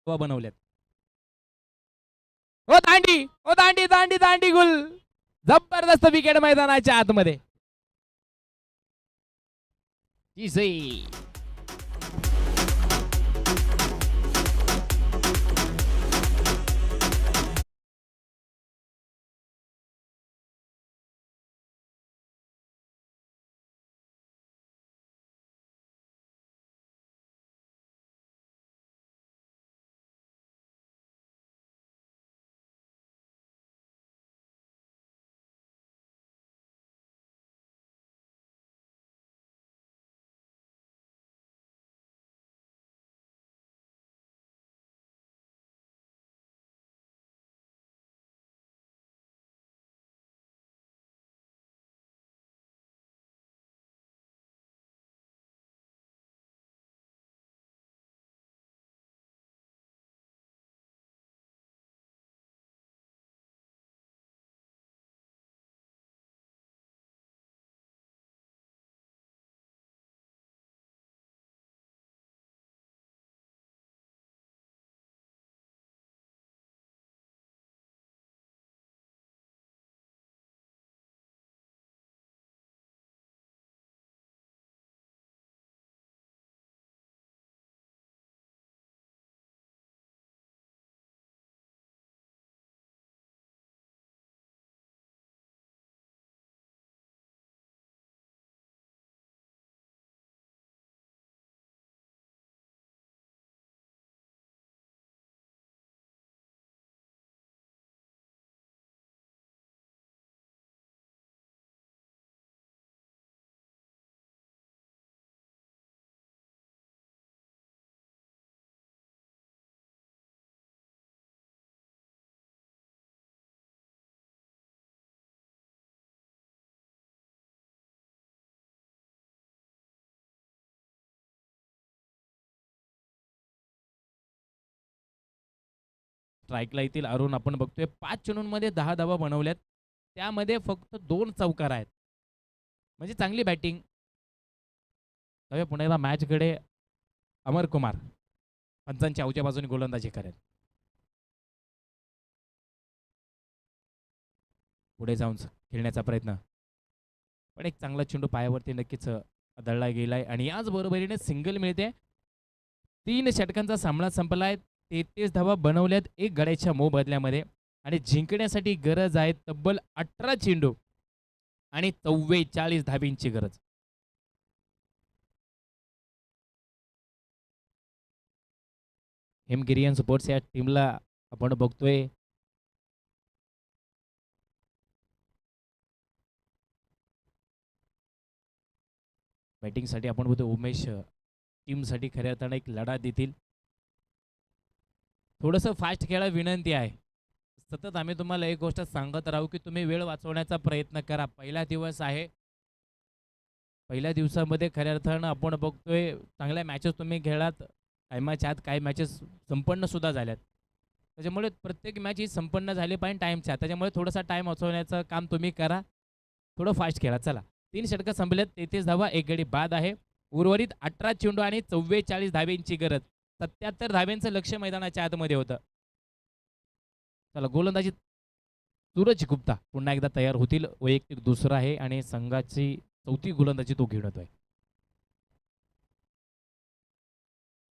बनवल्यात. ओ दांडी. ओ दांडी दांडी दांडी गुल. जबरदस्त विकेट मैदानाच्या आतमध्ये. स्ट्राईकला येथील अरुण आपण बघतोय 5 चेंडूंमध्ये 10 धावा बनवल्यात. त्यामध्ये फक्त 2 चौकार आहेत. म्हणजे चांगली बॅटिंग. पुन्हा एकदा मॅचकडे अमर कुमार पंचांच्या अवच्या बाजूने गोलंदाजी करेल. पुढे जाऊन खेळण्याचा प्रयत्न, पण एक चांगला चेंडू पायावरती नक्कीच दळला गेलाय आणि याच बरोबरीने सिंगल मिळते. 3 षटकांचा सामना संपलाय. 33 धावा बनवल्यात 1 गड्याच्या मोबदल्यामध्ये आणि जिंकण्यासाठी गरज आहे तब्बल 18 चेंडू आणि 44 धाबींची गरज. हेमगिरियन स्पोर्ट्स या टीमला आपण बघतोय बॅटिंगसाठी आपण बोलतो उमेश टीमसाठी खऱ्या अर्थानं एक लढा देतील. थोडंसं फास्ट खेळा विनंती आहे. सतत आम्ही तुम्हाला एक गोष्ट सांगत राहू की तुम्ही वेळ वाचवण्याचा प्रयत्न करा. पहिला दिवस आहे. पहिल्या दिवसामध्ये खऱ्या अर्थानं आपण बघतोय चांगल्या मॅचेस तुम्ही खेळात. काही मॅच आत काही मॅचेस संपन्न सुद्धा झाल्यात. त्याच्यामुळे प्रत्येक मॅच ही संपन्न झाली पाहिजे टाईमच्या. त्याच्यामुळे थोडासा टाईम वाचवण्याचं काम तुम्ही करा. थोडं फास्ट खेळा. चला 3 षटकं संपलेत. 33 धावा, 1 गडी बाद आहे. उर्वरित 18 चेंडू आणि 44 धाब्यांची गरज. 77 धाब्यांचं लक्ष मैदानाच्या आतमध्ये होतं. चला गोलंदाजी सूरज गुप्ता पुन्हा एकदा तयार होतील. वैयक्तिक दुसरा आहे आणि संघाची चौथी गोलंदाजी तो घेऊन येतोय.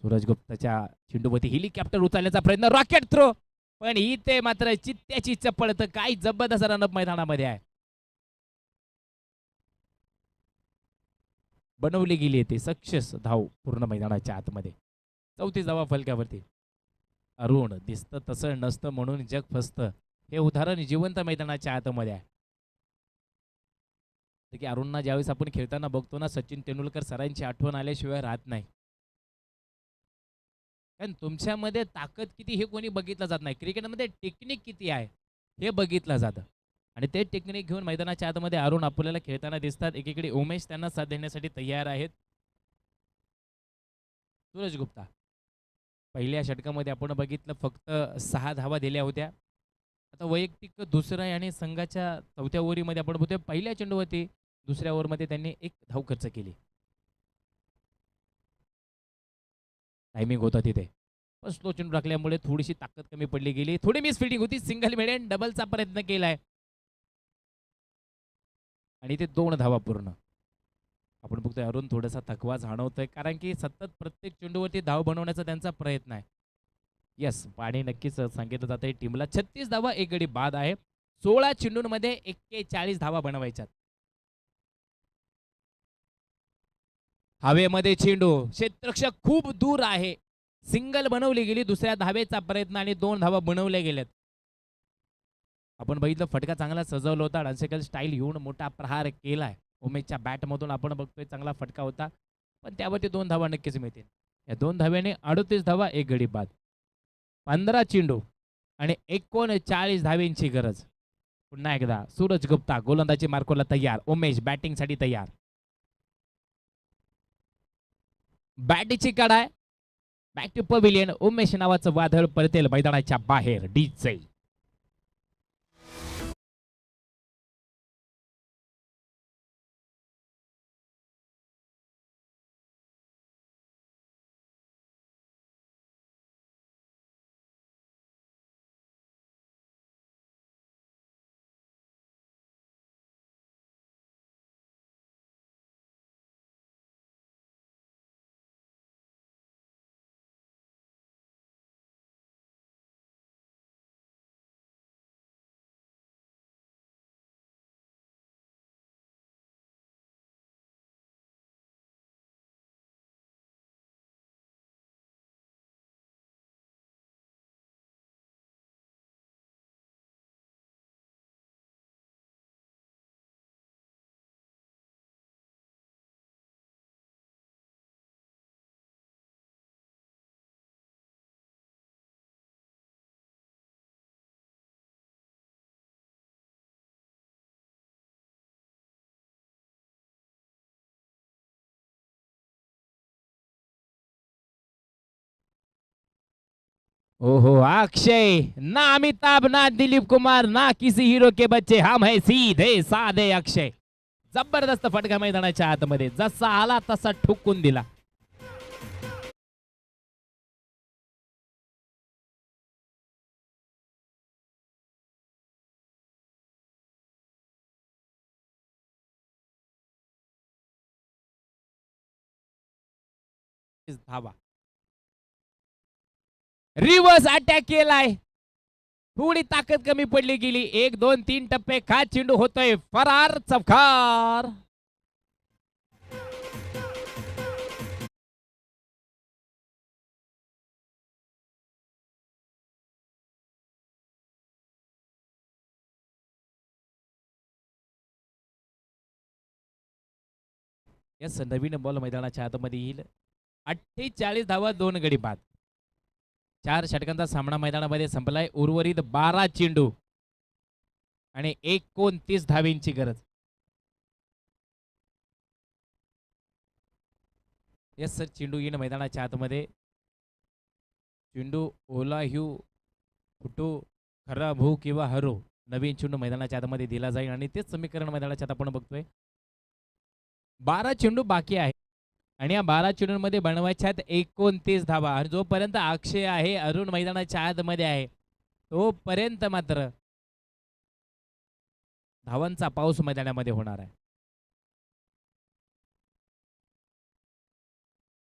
सूरज गुप्ताच्या चेंडूवरती हेलिकॉप्टर उचलण्याचा प्रयत्न, रॉकेट थ्रो, पण इथे मात्र चित्त्याची चप्पल. तर काय जबरदस्त रनअप मैदानामध्ये आहे. बनवली गेली ती सक्सेस धाव पूर्ण मैदानाच्या आतमध्ये. 34 धावा फलक्यावरती. अरुण दिसतं तसं नसतं म्हणून जग फसतं, हे उदाहरण जिवंत मैदानाच्या आतमध्ये आहे. की अरुणना ज्यावेळेस आपण खेळताना बघतो ना, सचिन तेंडुलकर सरांची आठवण आल्याशिवाय राहत नाही. कारण तुमच्यामध्ये ताकद किती हे कोणी बघितलं जात नाही. क्रिकेटमध्ये टेक्निक किती आहे हे बघितलं जातं आणि ते टेक्निक घेऊन मैदानाच्या आतमध्ये अरुण आपल्याला खेळताना दिसतात. एकीकडे उमेश त्यांना साथ देण्यासाठी तयार आहेत. सूरज गुप्ता पहिल्या षटकामध्ये आपण बघितलं फक्त 6 धावा दिल्या होत्या. आता वैयक्तिक दुसरा आहे आणि संघाच्या चौथ्या ओव्हरीमध्ये आपण बघतोय पहिल्या चेंडूवरती दुसऱ्या ओव्हरमध्ये त्यांनी 1 धाव खर्च केली. टायमिंग होता तिथे पण स्लो चेंडू टाकल्यामुळे थोडीशी ताकद कमी पडली गेली. थोडी मिस फिल्डिंग होती. सिंगल मिळेल डबलचा प्रयत्न केलाय आणि ते 2 धावा पूर्ण. आपण बघतोय अरुण थोडासा थकवा जाणवतोय कारण की सतत प्रत्येक चेंडूवरती धाव बनवण्याचा त्यांचा प्रयत्न आहे. यस पाणी नक्कीच सांगितलं जातंय टीमला. 36 धावा, 1 गडी बाद आहे. 16 चेंडूंमध्ये 41 धावा बनवायच्यात. हवेमध्ये चेंडू, क्षेत्ररक्षक खूप दूर आहे. सिंगल बनवली गेली. दुसऱ्या धावेचा प्रयत्न आणि 2 धावा बनवल्या गेल्यात. आपण बघितलं फटका चांगला सजवला होता. डान्सिकल स्टाईल घेऊन मोठा प्रहार केलाय. उमेशच्या बॅटमधून आपण बघतोय चांगला फटका होता पण त्यावरती 2 धावा नक्कीच मिळतील. या 2 धाव्याने 38 धावा, 1 गडी बाद. 15 चेंडू आणि 39 धाव्यांची गरज. पुन्हा एकदा सूरज गुप्ता गोलंदाजी मार्कोला तयार. उमेश बॅटिंगसाठी तयार. बॅटची कडा आहे. Back to pavilion. उमेश नावाचं वादळ परतेल मैदानाच्या बाहेर. डीजे ओहो अक्षय, ना अमिताभ, ना दिलीप कुमार, ना किसी हीरो के बच्चे, हम है सीधे साधे अक्षय. जबरदस्त फटका मैदानाच्या आतमध्ये जसा आला तसा ठोकून दिला. धावा रिव्हर्स अटॅक केलाय. थोडी ताकद कमी पडली गेली. 1 2 3 टप्पे खात चेंडू होतोय फरार. चौकार. यस, नवीन बॉल मैदानाच्या आतमध्ये येईल. 48 धावा, 2 गडी बाद. 4 षटकांचा सामना मैदानामध्ये संपलाय. उर्वरित 12 चेंडू आणि 29 धावेंची गरज. येस सर, चेंडू येईन मैदानाच्या आतमध्ये. चेंडू ओला ह्यू फुटू खराब हो किंवा हरो, नवीन चेंडू मैदानाच्या आतमध्ये दिला जाईल आणि तेच समीकरण मैदानाच्या आत आपण बघतोय. 12 चेंडू बाकी आहे आणि या 12 चेंडूंमध्ये बनवायच्या आहेत 29 धावा. आणि जोपर्यंत अक्षय आहे, अरुण मैदानाच्या आतमध्ये आहे, तोपर्यंत मात्र धावांचा पाऊस मैदानामध्ये होणार आहे.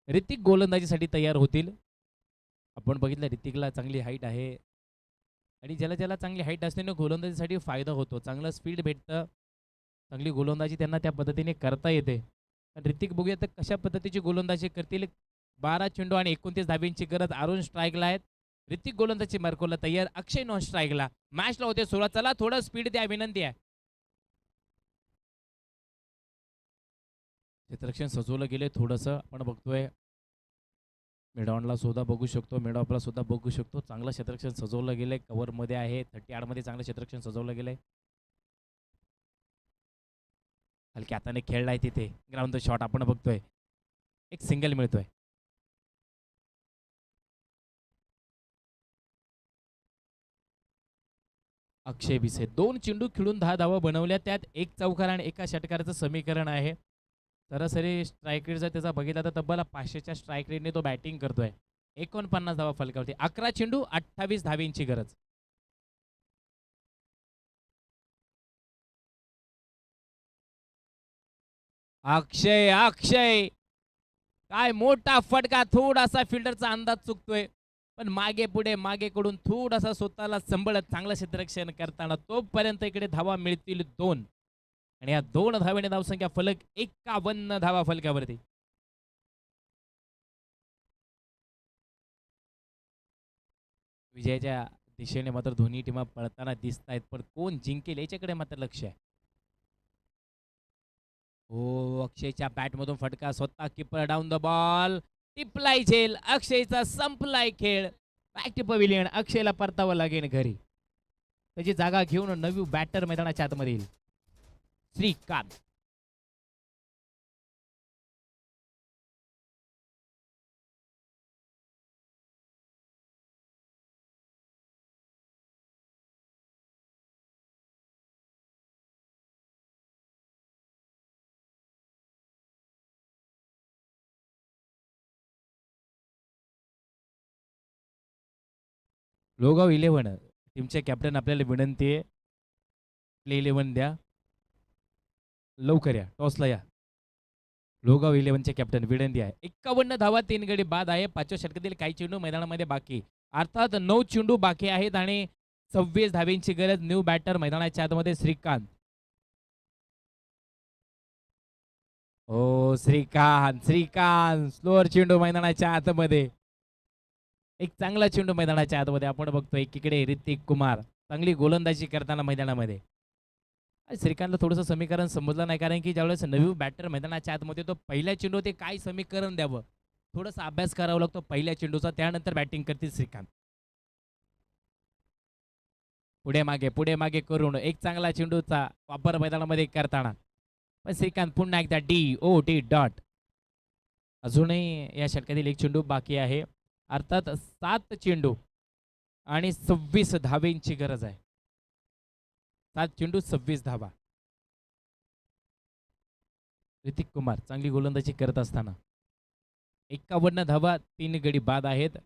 ऋतिक गोलंदाजीसाठी तयार होतील. आपण बघितलं ऋतिकला चांगली हाईट आहे आणि ज्याला ज्याला चांगली हाईट असल्याने गोलंदाजीसाठी फायदा होतो. चांगलं स्पीड भेटतं, चांगली गोलंदाजी त्यांना त्या पद्धतीने करता येते. ऋतिक बघूया तर कशा पद्धतीची गोलंदाजी करतील. 12 चेंडू आणि 29 धाब्यांची गरज. अरुण स्ट्राईकला आहेत, ऋतिक गोलंदाजी मार्कोला तयार, अक्षय नॉन स्ट्राईकला. मॅचला होते सुरुवात. चला थोडं स्पीड द्या, विनंती आहे. क्षेत्ररक्षण सजवलं गेले थोडंसं. आपण बघतोय मिडॉनला सुद्धा बघू शकतो, मिडॉपला सुद्धा बघू शकतो. चांगलं क्षेत्ररक्षण सजवलं गेलंय. कव्हरमध्ये आहे, 38 मध्ये चांगलं क्षेत्ररक्षण सजवलं गेलंय. हलक्या हाताने खेळलाय तिथे. ग्राउंड शॉट आपण बघतोय, एक सिंगल मिळतोय. अक्षय भिसे 2 चेंडू खेळून 10 धावा बनवल्या. त्यात एक चौकार आणि एका षटकाराचं समीकरण आहे. सरासरी स्ट्राईक रेट जर त्याचा बघितला तर तब्बल 500च्या स्ट्राईक रेटने तो बॅटिंग करतोय. 49 धावा फलकावरती. 11 चेंडू 28 धावेंची गरज. अक्षय अक्षय काय मोठा फटका. थोडासा फिल्डरचा अंदाज चुकतोय, पण मागे पुढे मागेकडून थोडासा स्वतःला संभळत चांगलं क्षेत्ररक्षण करताना तोपर्यंत इकडे धावा मिळतील 2 आणि या 2 धावेने धावसंख्या फलक 51 धावा फलकावरती. विजयाच्या दिशेने मात्र दोन्ही टीमा पळताना दिसत आहेत, पण कोण जिंकेल याच्याकडे मात्र लक्ष आहे. हो, अक्षयच्या बॅटमधून फटका. स्वतः किपर डाऊन द बॉल. टिपलाय झेल. अक्षयचा संपलाय खेळ. Back to pavilion. अक्षयला परतावं लागेल घरी. त्याची जागा घेऊन नवी बॅटर मैदानाच्या आतमध्ये येईल. श्रीकांत. लोगाव 11 टीमचे कॅप्टन आपल्याला विनंती आहे, प्ले 11 द्या लवकर, या टॉसला या. लोगाव 11चे कॅप्टन विनंती आहे. 51 धावा 3 गडी बाद आहे. 5व्या षटकातील काही चेंडू मैदानामध्ये बाकी, अर्थात 9 चेंडू बाकी आहेत आणि 26 धावेंची गरज. न्यू बॅटर मैदानाच्या आतमध्ये श्रीकांत. ओ श्रीकांत, श्रीकांत स्लोअर चेंडू मैदानाच्या आतमध्ये. एक चांगला चेंडू मैदानाच्या आतमध्ये आपण बघतोय. एकीकडे ऋतिक कुमार चांगली गोलंदाजी करताना मैदानामध्ये. श्रीकांतला थोडंसं समीकरण समजलं नाही, कारण की ज्यावेळेस नवी बॅटर मैदानाच्या आतमध्ये तो पहिल्या चेंडू ते काय समीकरण द्यावं थोडासा अभ्यास करावा लागतो पहिल्या चेंडूचा, त्यानंतर बॅटिंग करतील श्रीकांत. पुढे मागे करून एक चांगला चेंडूचा वापर मैदानामध्ये करताना पण श्रीकांत पुन्हा एकदा DOT डॉट. अजूनही या षटकातील एक चेंडू बाकी आहे, अर्थात 7 चेंडू आणि 26 धावेंची गरज आहे. 7 चेंडू 26 धावा. ऋतिक कुमार चांगली गोलंदाजी करत असताना 51 धावा 3 गडी बाद आहेत.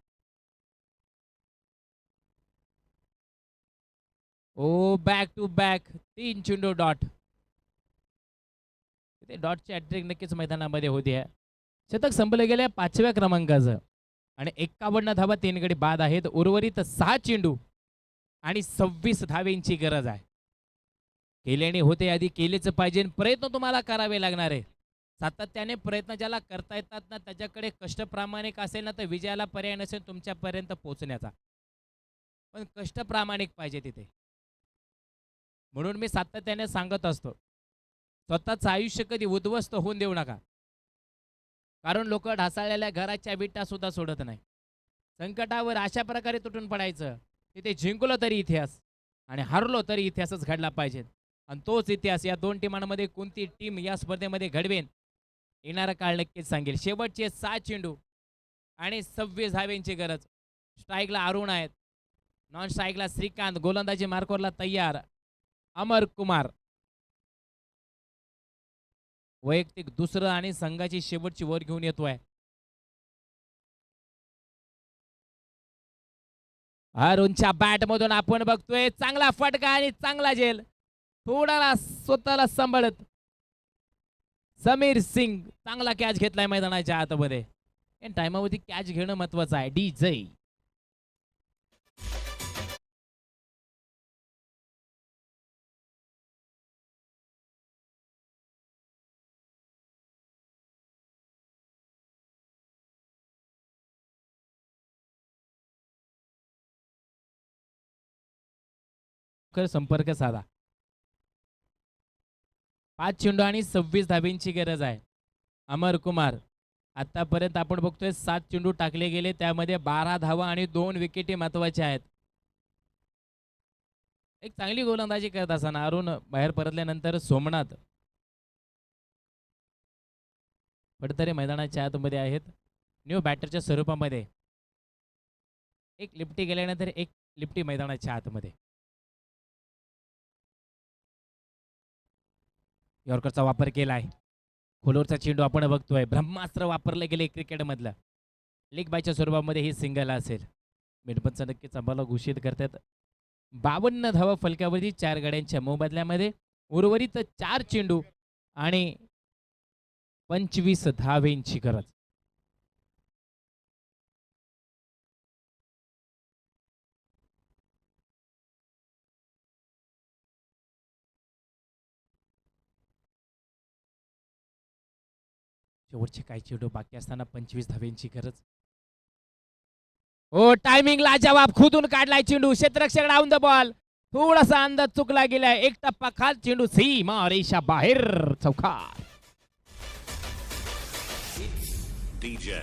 ओ बॅक टू बॅक 3 चेंडू डॉट. डॉटची हॅट्रिक नक्कीच मैदानामध्ये होती आहे. शतक संपलं गेल्या 5व्या क्रमांकाचं आणि 51 धावा 3 गडी बाद आहेत. उर्वरित 6 चेंडू आणि 26 धावेंची गरज आहे. केल्याने होते, आधी केलेच पाहिजे. प्रयत्न तुम्हाला करावे लागणार आहे. सातत्याने प्रयत्न ज्याला करता येतात ना त्याच्याकडे कष्ट प्रामाणिक असेल ना तर विजयाला पर्याय नसेल तुमच्यापर्यंत पोहोचण्याचा, पण कष्ट प्रामाणिक पाहिजे तिथे. म्हणून मी सातत्याने सांगत असतो, स्वतःचं आयुष्य कधी उद्ध्वस्त होऊन देऊ नका. कारण लोक ढासळलेल्या घराच्या विटा सुद्धा सोडत नाही. संकटावर अशा प्रकारे तुटून पडायचं तिथे जिंकलो तरी इतिहास आणि हारलो तरी इतिहासच घडला पाहिजे. आणि तोच इतिहास या दोन टीमांमध्ये कोणती टीम या स्पर्धेमध्ये घडवेन येणारा काळ नक्कीच सांगेल. शेवटचे 7 चेंडू आणि 26 धावेंची गरज. स्ट्राईकला अरुण आहेत, नॉन स्ट्राईकला श्रीकांत, गोलंदाजी मार्करला तयार अमर कुमार. वैयक्तिक दुसरं आणि संघाची शेवटची वर घेऊन येतोय. अरुणच्या बॅट मधून आपण बघतोय चांगला फटका आणि चांगला झेल. थोडा स्वतःला सांभाळत समीर सिंग चांगला कॅच घेतलाय मैदानाच्या आतमध्ये. टाइमावरती कॅच घेणं महत्वाचं आहे. डीजे संपर्क साधा. 5 चेंडू आणि 26 धाबींची गरज आहे. अमर कुमार आतापर्यंत आपण बघतोय 7 चेंडू टाकले गेले, त्यामध्ये 12 धावा आणि 2 विकेटी महत्वाच्या आहेत. एक चांगली गोलंदाजी करत असताना अरुण बाहेर परतल्यानंतर सोमनाथ फडतरे मैदानाच्या आतमध्ये आहेत. न्यू बॅटरच्या स्वरूपामध्ये एक लिफ्टी गेल्यानंतर एक लिफ्टी मैदानाच्या आतमध्ये. यॉर्करचा वापर केलाय. खोलवरचा चेंडू आपण बघतोय. ब्रह्मास्त्र वापरले गेले क्रिकेट मधलं. लीग बायच्या स्वरूपामध्ये ही सिंगल असेल. मिडपंच नक्कीच अंबाला घोषित करतात. 52 धावा फलकावरती 4 गाड्यांच्या मोबदल्यामध्ये. उर्वरित 4 चेंडू आणि 25 धावेंची गरज. शेवटचे काही चेंडू बाकी असताना 25 धावेंची गरज. ओ टायमिंग लाजवाब, खुदून काढलाय चेंडू. क्षेत्ररक्षक डाऊन द बॉल. थोडासा अंदाज चुकला गेलाय. एक टप्पा खाल, चेंडू सीमा रेषा बाहेर, चौकार. DJ.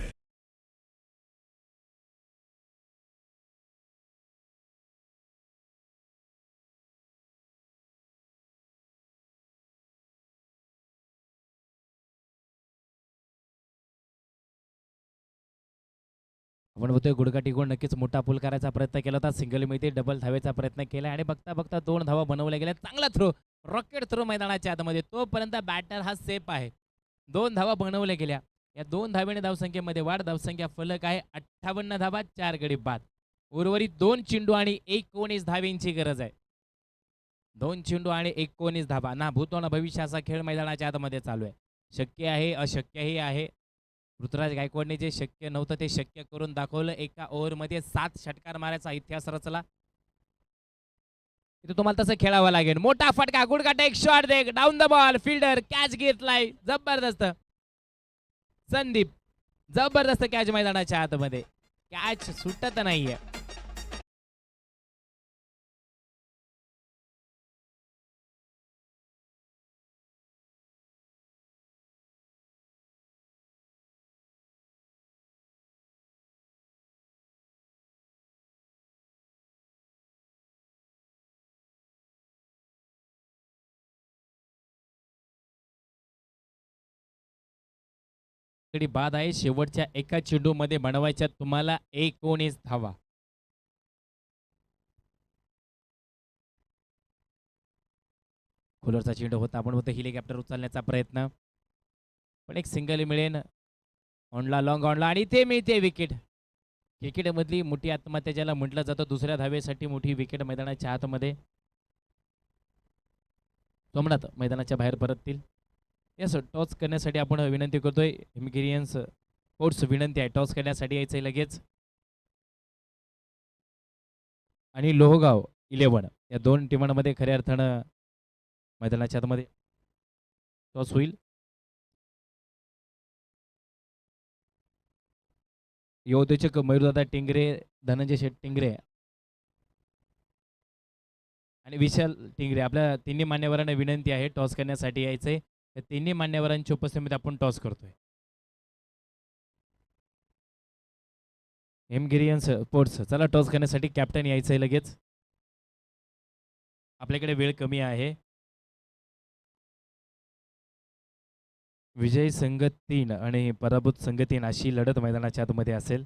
आपण बघतोय गुडघा टिकून नक्कीच मोठा पूल करायचा प्रयत्न केला होता. सिंगल मिळते डबल धावेचा प्रयत्न केला आणि बघता बघता 2 धावा बनवल्या गेल्या. चांगला थ्रो, रॉकेट थ्रो मैदानाच्या आतमध्ये. तोपर्यंत बॅटर हा सेफ आहे. 2 धावा बनवल्या गेल्या. या 2 धावेने धावसंख्येमध्ये वाढ. धावसंख्या फलक आहे 58 धावा, 4 गडी बाद. उर्वरित 2 चेंडू आणि 19 धावेंची गरज आहे. 2 चेंडू आणि 19 धावा. ना भूतो ना भविष्याचा खेळ मैदानाच्या आतमध्ये चालू आहे. शक्य आहे, अशक्यही आहे. ऋतुराज गायकवाडने जे शक्य नव्हतं ते शक्य करून दाखवलं. एका ओव्हरमध्ये 7 षटकार मारायचा इतिहास रचला. इथे तुम्हाला तसं खेळावं लागेल. मोठा फटका, गुडघा टेक, शॉट दे, down the ball, fielder catch घेतलाय. जबरदस्त संदीप, जबरदस्त कॅच मैदानाच्या आतमध्ये. कॅच सुटत नाहीये. गडी बाद आहे. शेवटच्या एका चेंडू मध्ये बनवायच्या तुम्हाला 19 धावा. खोलरचा चेंडू होता. आपण होतं हेलिकॉप्टर उचलण्याचा प्रयत्न, पण एक सिंगल मिळेल. ऑनला लॉंग ऑनला आणि ते मिळते विकेट. क्रिकेटमधली मोठी आत्महत्या ज्याला म्हटलं जातं. दुसऱ्या धावेसाठी मोठी विकेट मैदानाच्या आतमध्ये. सोमनाथ मैदानाच्या बाहेर परततील. यस, टॉस करण्यासाठी आपण विनंती करतोय. हिमगिरियन्स स्पोर्ट्स विनंती आहे टॉस करण्यासाठी यायचं लगेच. आणि लोहगाव 11 या 2 टीमांमध्ये खऱ्या अर्थानं मैदानाच्या आतमध्ये टॉस होईल. योद्योजक मयूरदादा टिंगरे, धनंजय शेठ टिंगरे आणि विशाल टिंगरे, आपल्या तिन्ही मान्यवरांना विनंती आहे टॉस करण्यासाठी यायचंय. त्या तिन्ही मान्यवरांच्या उपस्थितीमध्ये आपण टॉस करतोय. हेमगिरियन स्पोर्ट्स चला टॉस करण्यासाठी कॅप्टन यायचं आहे लगेच. आपल्याकडे वेळ कमी आहे. विजयी संघ 3 आणि पराभूत संघ 3 अशी लढत मैदानाच्या आतमध्ये असेल.